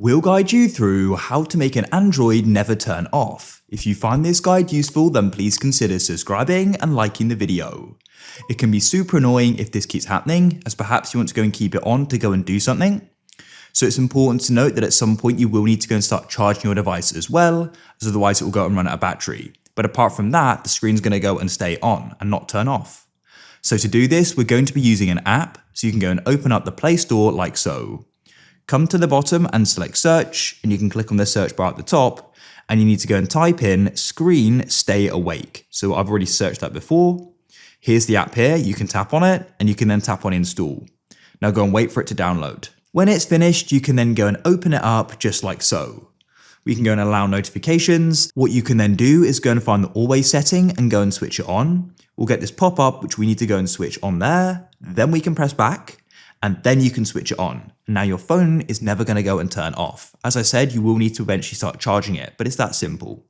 We'll guide you through how to make an Android never turn off. If you find this guide useful, then please consider subscribing and liking the video. It can be super annoying if this keeps happening, as perhaps you want to go and keep it on to go and do something. So it's important to note that at some point you will need to go and start charging your device as well, as otherwise it will go and run out of battery. But apart from that, the screen's going to go and stay on and not turn off. So to do this, we're going to be using an app, so you can go and open up the Play Store like so. Come to the bottom and select search, and you can click on the search bar at the top, and you need to go and type in screen stay awake. So I've already searched that before. Here's the app here, you can tap on it, and you can then tap on install. Now go and wait for it to download. When it's finished, you can then go and open it up just like so. We can go and allow notifications. What you can then do is go and find the always setting and go and switch it on. We'll get this pop up, which we need to go and switch on there. Then we can press back, and then you can switch it on. Now your phone is never going to go and turn off. As I said, you will need to eventually start charging it, but it's that simple.